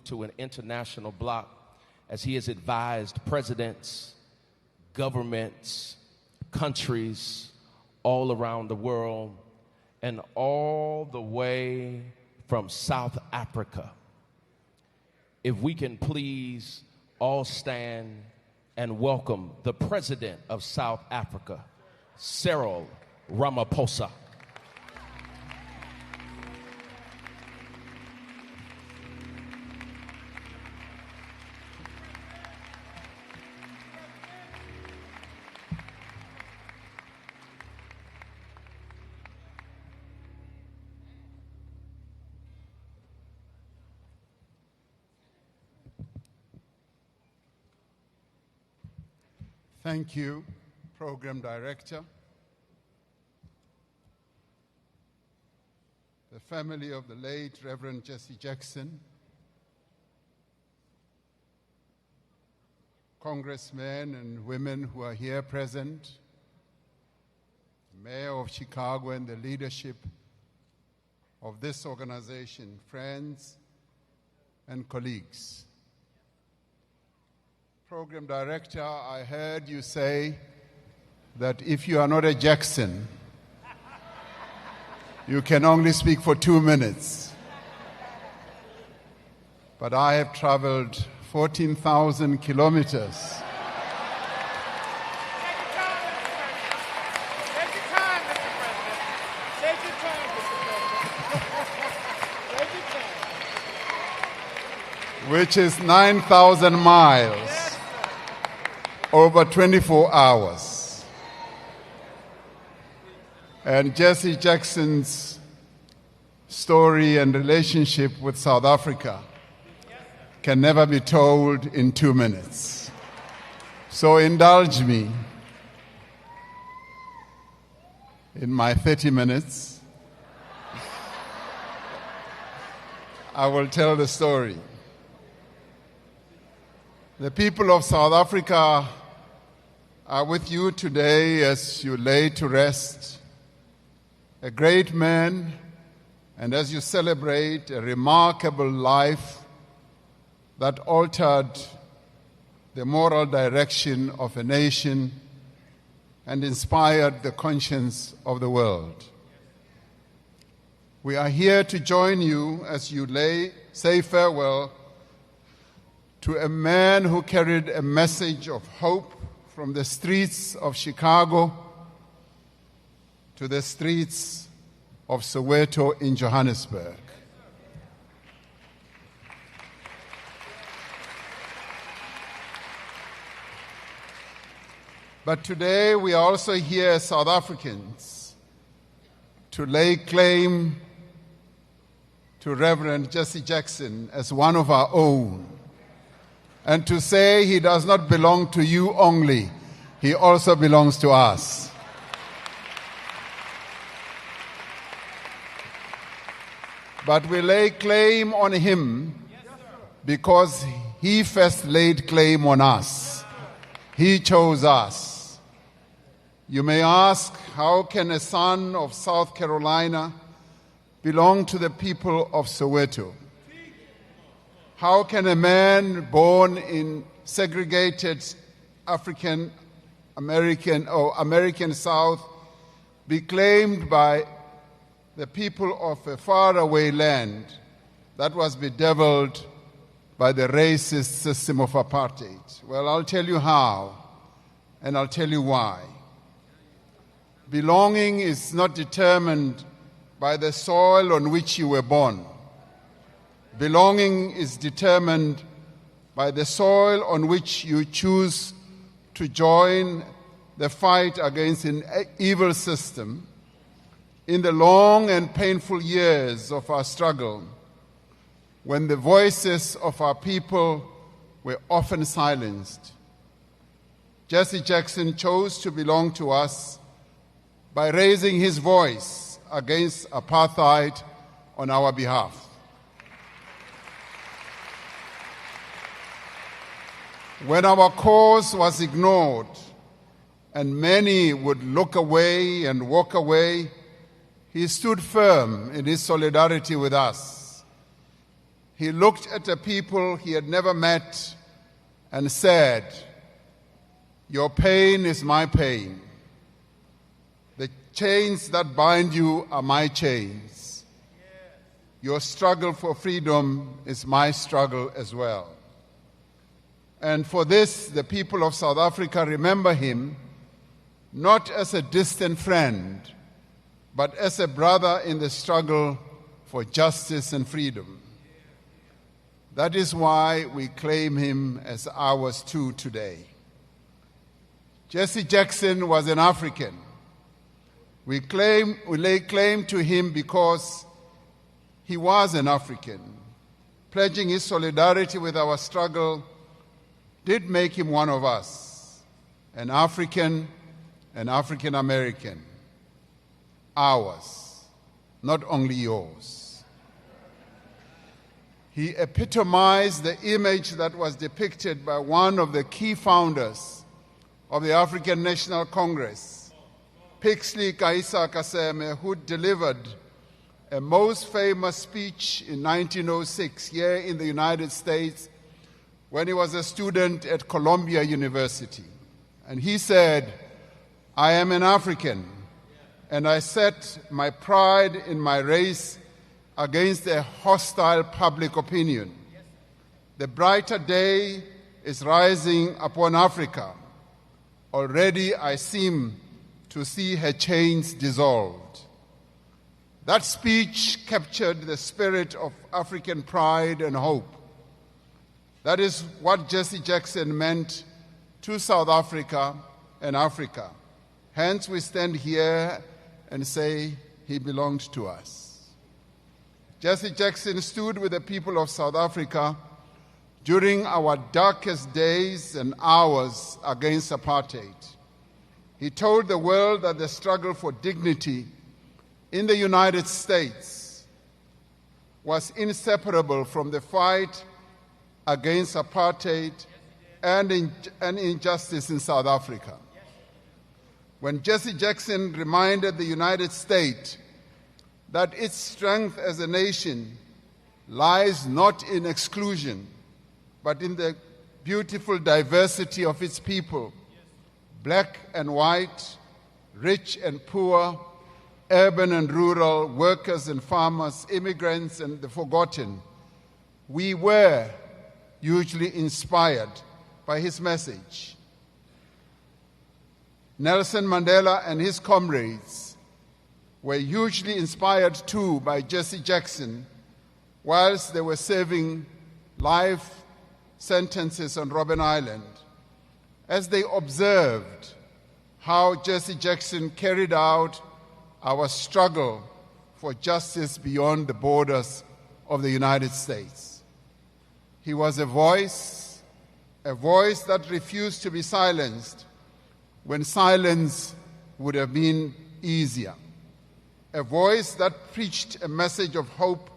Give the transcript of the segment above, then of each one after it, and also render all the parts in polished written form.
to an international bloc as he has advised presidents, governments, countries all around the world, and all the way from South Africa. If we can please all stand and welcome the President of South Africa, Cyril Ramaphosa. Thank you, Program Director. The family of the late Reverend Jesse Jackson, congressmen and women who are here present, Mayor of Chicago and the leadership of this organization, friends and colleagues. Program Director, I heard you say that if you are not a Jackson, you can only speak for 2 minutes. But I have traveled 14,000 kilometers. Which is 9,000 miles. Over 24 hours. And Jesse Jackson's story and relationship with South Africa can never be told in 2 minutes. So indulge me in my 30 minutes. I will tell the story. The people of South Africa are with you today as you lay to rest a great man, and as you celebrate a remarkable life that altered the moral direction of a nation and inspired the conscience of the world. We are here to join you as you say farewell to a man who carried a message of hope from the streets of Chicago to the streets of Soweto in Johannesburg. But today we are also here as South Africans to lay claim to Reverend Jesse Jackson as one of our own, and to say he does not belong to you only, he also belongs to us. But we lay claim on him because he first laid claim on us. He chose us. You may ask, how can a son of South Carolina belong to the people of Soweto? How can a man born in segregated African American or American South be claimed by the people of a faraway land that was bedeviled by the racist system of apartheid? Well, I'll tell you how, and I'll tell you why. Belonging is not determined by the soil on which you were born. Belonging is determined by the soil on which you choose to join the fight against an evil system in the long and painful years of our struggle, when the voices of our people were often silenced. Jesse Jackson chose to belong to us by raising his voice against apartheid on our behalf. When our cause was ignored and many would look away and walk away, he stood firm in his solidarity with us. he looked at a people he had never met and said, "Your pain is my pain. The chains that bind you are my chains. Your struggle for freedom is my struggle as well." And for this, the people of South Africa remember him not as a distant friend, but as a brother in the struggle for justice and freedom. That is why we claim him as ours too today. Jesse Jackson was an African. We lay claim to him because he was an African. Pledging his solidarity with our struggle did make him one of us, an African, an African American. Ours, not only yours. He epitomized the image that was depicted by one of the key founders of the African National Congress, Pixley Kaisa Kaseme, who delivered a most famous speech in 1906 here in the United States when he was a student at Columbia University. And he said, "I am an African, and I set my pride in my race against a hostile public opinion. The brighter day is rising upon Africa. Already I seem to see her chains dissolved." That speech captured the spirit of African pride and hope. That is what Jesse Jackson meant to South Africa and Africa. Hence we stand here and say he belonged to us. Jesse Jackson stood with the people of South Africa during our darkest days and hours against apartheid. He told the world that the struggle for dignity in the United States was inseparable from the fight against apartheid and injustice in South Africa. When Jesse Jackson reminded the United States that its strength as a nation lies not in exclusion, but in the beautiful diversity of its people, black and white, rich and poor, urban and rural, workers and farmers, immigrants and the forgotten, we were hugely inspired by his message. Nelson Mandela and his comrades were hugely inspired too by Jesse Jackson whilst they were serving life sentences on Robben Island, as they observed how Jesse Jackson carried out our struggle for justice beyond the borders of the United States. He was a voice that refused to be silenced when silence would have been easier. A voice that preached a message of hope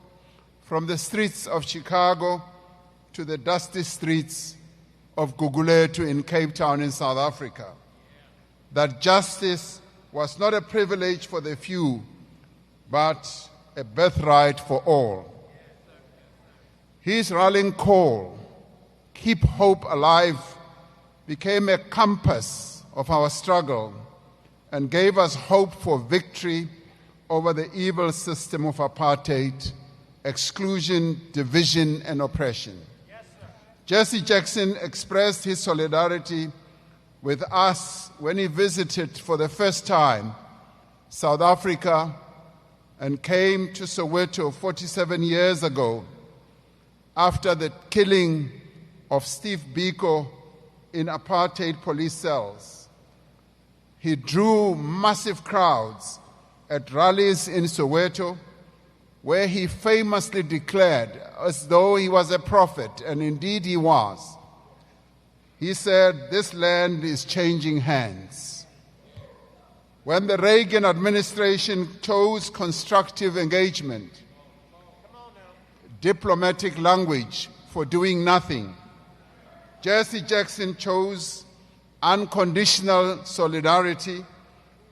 from the streets of Chicago to the dusty streets of Gugulethu in Cape Town in South Africa. That justice was not a privilege for the few, but a birthright for all. His rallying call, "Keep hope alive," became a compass of our struggle and gave us hope for victory over the evil system of apartheid, exclusion, division, and oppression. Jesse Jackson expressed his solidarity with us when he visited for the first time South Africa and came to Soweto 47 years ago after the killing of Steve Biko in apartheid police cells. He drew massive crowds at rallies in Soweto, where he famously declared, as though he was a prophet, and indeed he was. He said, "This land is changing hands." When the Reagan administration chose constructive engagement, diplomatic language for doing nothing, Jesse Jackson chose unconditional solidarity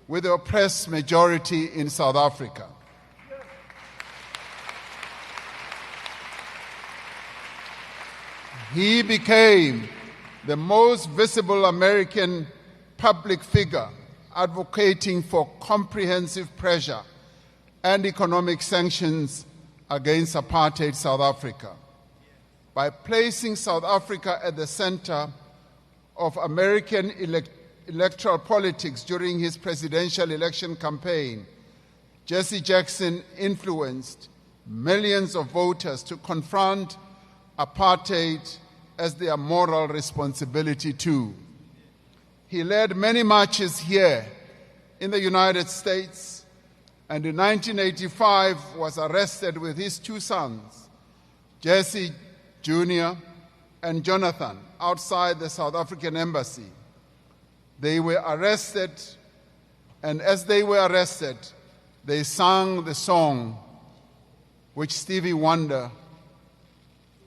with the oppressed majority in South Africa. He became the most visible American public figure advocating for comprehensive pressure and economic sanctions against apartheid South Africa. By placing South Africa at the center of American electoral politics during his presidential election campaign, Jesse Jackson influenced millions of voters to confront apartheid as their moral responsibility too. He led many marches here in the United States, and in 1985 was arrested with his two sons, Jesse Jr. and Jonathan, outside the South African embassy. They were arrested, and as they were arrested, they sang the song which Stevie Wonder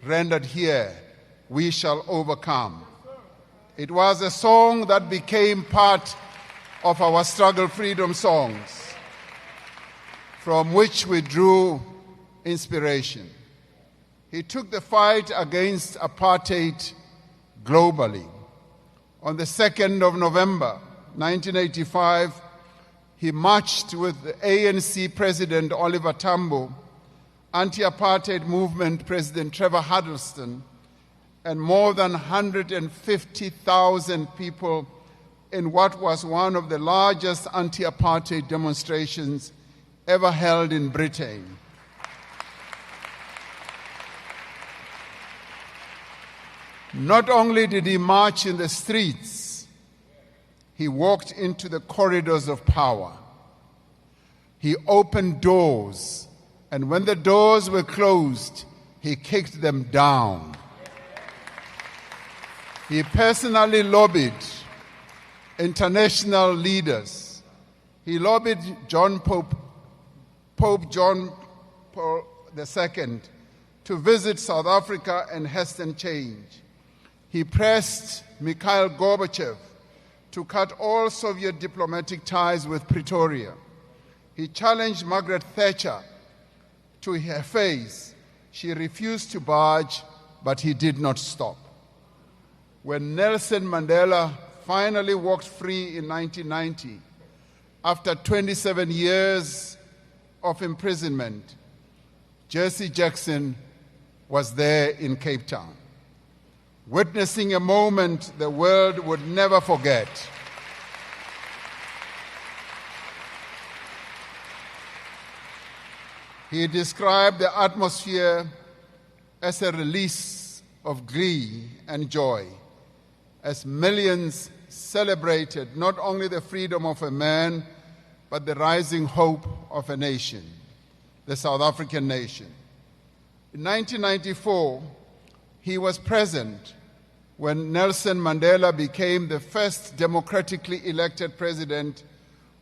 rendered here, "We Shall Overcome." It was a song that became part of our struggle freedom songs, from which we drew inspiration. He took the fight against apartheid globally. On the 2nd of November, 1985, he marched with the ANC President Oliver Tambo, anti-apartheid movement President Trevor Huddleston, and more than 150,000 people in what was one of the largest anti-apartheid demonstrations ever held in Britain. Not only did he march in the streets, he walked into the corridors of power. He opened doors, and when the doors were closed, he kicked them down. He personally lobbied international leaders. He lobbied Pope John Paul II to visit South Africa and hasten change. He pressed Mikhail Gorbachev to cut all Soviet diplomatic ties with Pretoria. He challenged Margaret Thatcher to her face. She refused to budge, but he did not stop. When Nelson Mandela finally walked free in 1990, after 27 years of imprisonment, Jesse Jackson was there in Cape Town, witnessing a moment the world would never forget. He described the atmosphere as a release of glee and joy, as millions celebrated not only the freedom of a man, but the rising hope of a nation, the South African nation. In 1994, he was present when Nelson Mandela became the first democratically elected president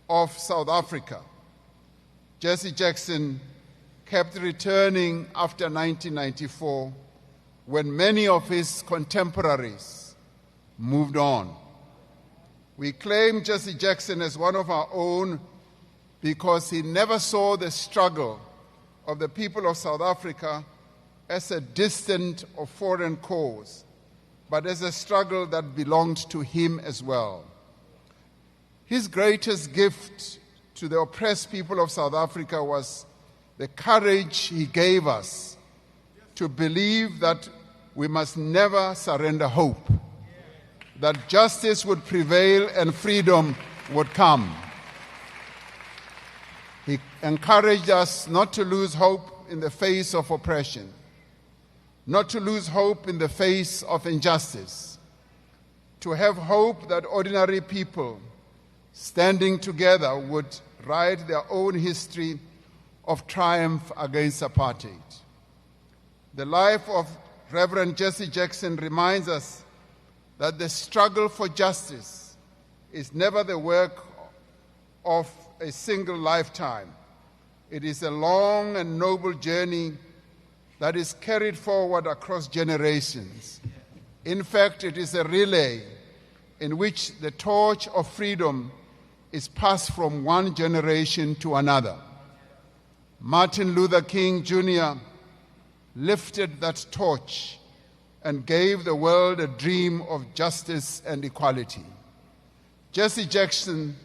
of South Africa. Jesse Jackson kept returning after 1994, when many of his contemporaries moved on. We claim Jesse Jackson as one of our own because he never saw the struggle of the people of South Africa as a distant or foreign cause, but as a struggle that belonged to him as well. His greatest gift to the oppressed people of South Africa was the courage he gave us to believe that we must never surrender hope, that justice would prevail and freedom would come. He encouraged us not to lose hope in the face of oppression, not to lose hope in the face of injustice, to have hope that ordinary people standing together would write their own history of triumph against apartheid. The life of Reverend Jesse Jackson reminds us that the struggle for justice is never the work of a single lifetime. It is a long and noble journey that is carried forward across generations. In fact, it is a relay in which the torch of freedom is passed from one generation to another. Martin Luther King Jr. lifted that torch and gave the world a dream of justice and equality. Jesse Jackson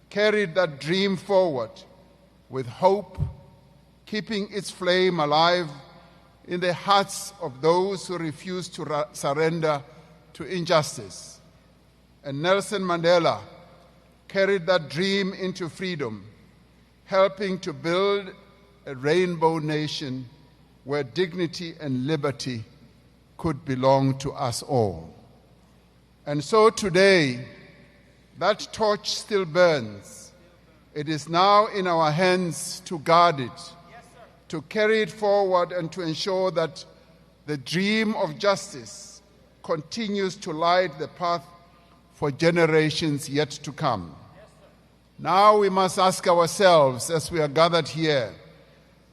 carried that dream forward with hope, keeping its flame alive in the hearts of those who refused to surrender to injustice. And Nelson Mandela carried that dream into freedom, helping to build a rainbow nation where dignity and liberty could belong to us all. And so today, that torch still burns. It is now in our hands to guard it, to carry it forward, and to ensure that the dream of justice continues to light the path for generations yet to come. Now we must ask ourselves, as we are gathered here,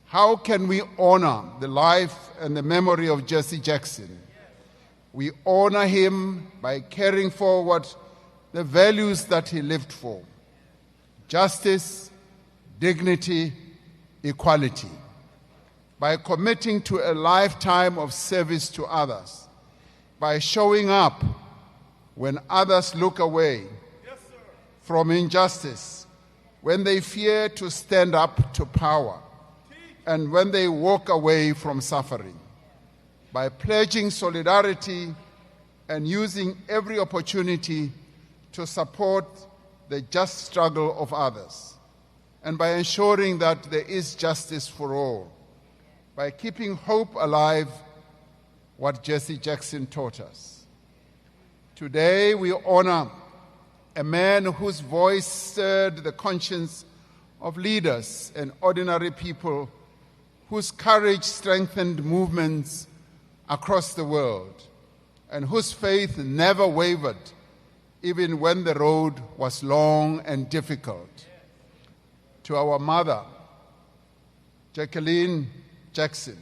how can we honor the life and the memory of Jesse Jackson? We honor him by carrying forward the values that he lived for: justice, dignity, equality. By committing to a lifetime of service to others, by showing up when others look away from injustice, when they fear to stand up to power, and when they walk away from suffering, by pledging solidarity and using every opportunity to support the just struggle of others, and by ensuring that there is justice for all, by keeping hope alive, what Jesse Jackson taught us. Today we honor a man whose voice stirred the conscience of leaders and ordinary people, whose courage strengthened movements across the world, and whose faith never wavered, even when the road was long and difficult. To our mother, Jacqueline Jackson,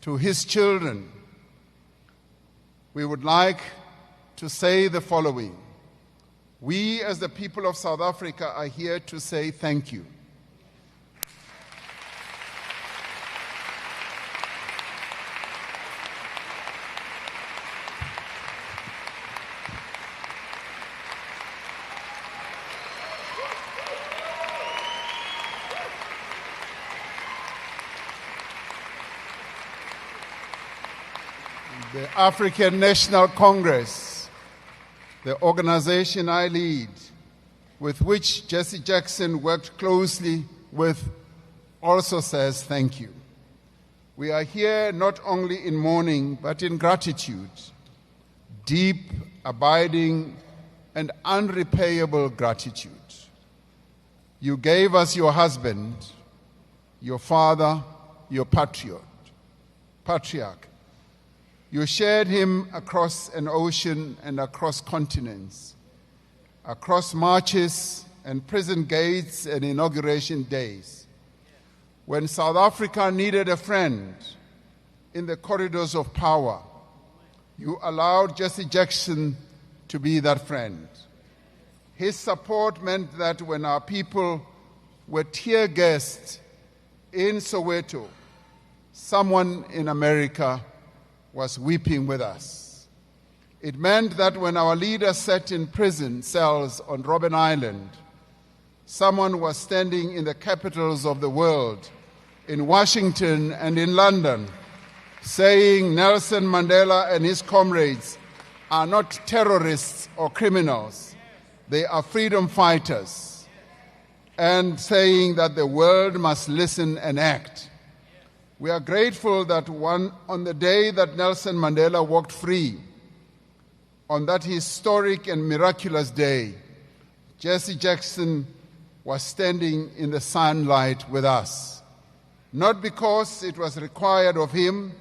to his children, we would like to say the following. We, as the people of South Africa, are here to say thank you. The African National Congress, the organization I lead, with which Jesse Jackson worked closely with, also says thank you. We are here not only in mourning, but in gratitude, deep, abiding, and unrepayable gratitude. You gave us your husband, your father, your patriarch. You shared him across an ocean and across continents, across marches and prison gates and inauguration days. When South Africa needed a friend in the corridors of power, you allowed Jesse Jackson to be that friend. His support meant that when our people were tear-gassed in Soweto, someone in America was weeping with us. It meant that when our leaders sat in prison cells on Robben Island, someone was standing in the capitals of the world, in Washington and in London, saying Nelson Mandela and his comrades are not terrorists or criminals, they are freedom fighters, and saying that the world must listen and act. We are grateful that on the day that Nelson Mandela walked free, on that historic and miraculous day, Jesse Jackson was standing in the sunlight with us, not because it was required of him,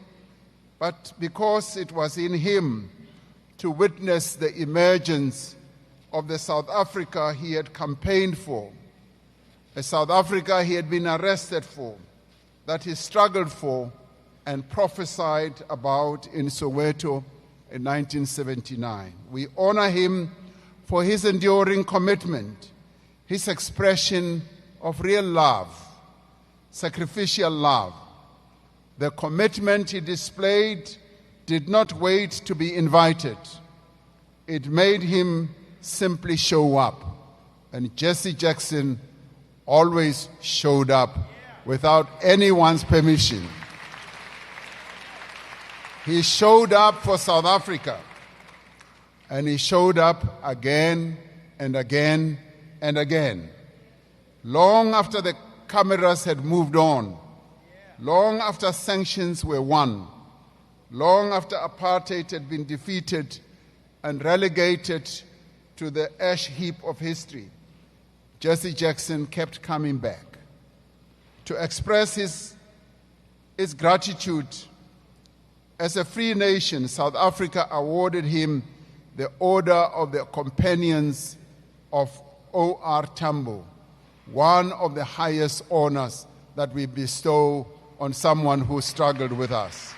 but because it was in him to witness the emergence of the South Africa he had campaigned for, a South Africa he had been arrested for, that he struggled for and prophesied about in Soweto in 1979. We honor him for his enduring commitment, his expression of real love, sacrificial love, the commitment he displayed did not wait to be invited. It made him simply show up. And Jesse Jackson always showed up without anyone's permission. He showed up for South Africa, and he showed up again and again and again. Long after the cameras had moved on, long after sanctions were won, long after apartheid had been defeated and relegated to the ash heap of history, Jesse Jackson kept coming back to express his gratitude. As a free nation, South Africa awarded him the Order of the Companions of O.R. Tambo, one of the highest honors that we bestow on someone who struggled with us.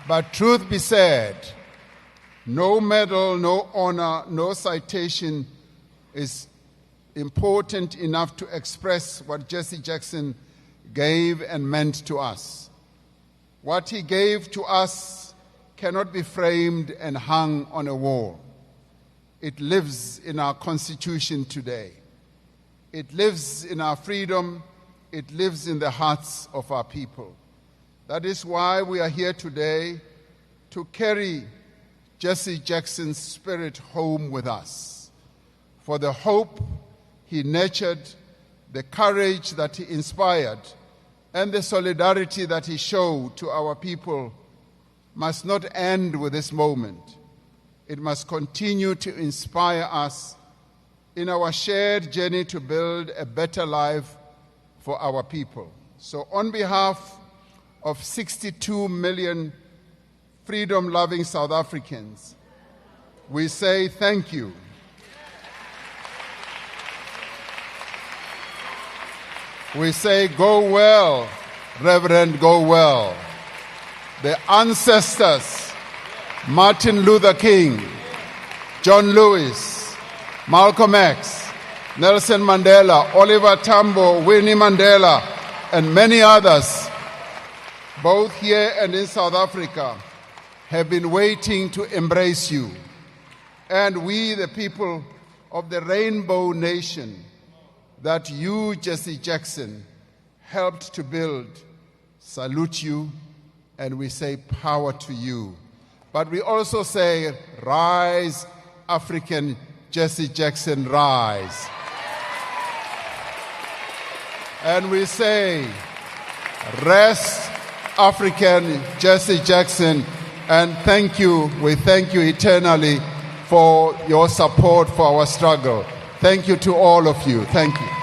But truth be said, no medal, no honor, no citation is important enough to express what Jesse Jackson gave and meant to us. What he gave to us cannot be framed and hung on a wall. It lives in our Constitution today. It lives in our freedom. It lives in the hearts of our people. That is why we are here today, to carry Jesse Jackson's spirit home with us. For the hope he nurtured, the courage that he inspired, and the solidarity that he showed to our people must not end with this moment. It must continue to inspire us in our shared journey to build a better life for our people. So on behalf of 62 million freedom-loving South Africans, we say thank you. We say, go well, Reverend, go well. The ancestors, Martin Luther King, John Lewis, Malcolm X, Nelson Mandela, Oliver Tambo, Winnie Mandela, and many others, both here and in South Africa, have been waiting to embrace you. And we, the people of the Rainbow Nation, that you, Jesse Jackson, helped to build, salute you, and we say power to you. But we also say, rise, African Jesse Jackson, rise. And we say, rest, African Jesse Jackson, and thank you, we thank you eternally for your support for our struggle. Thank you to all of you. Thank you.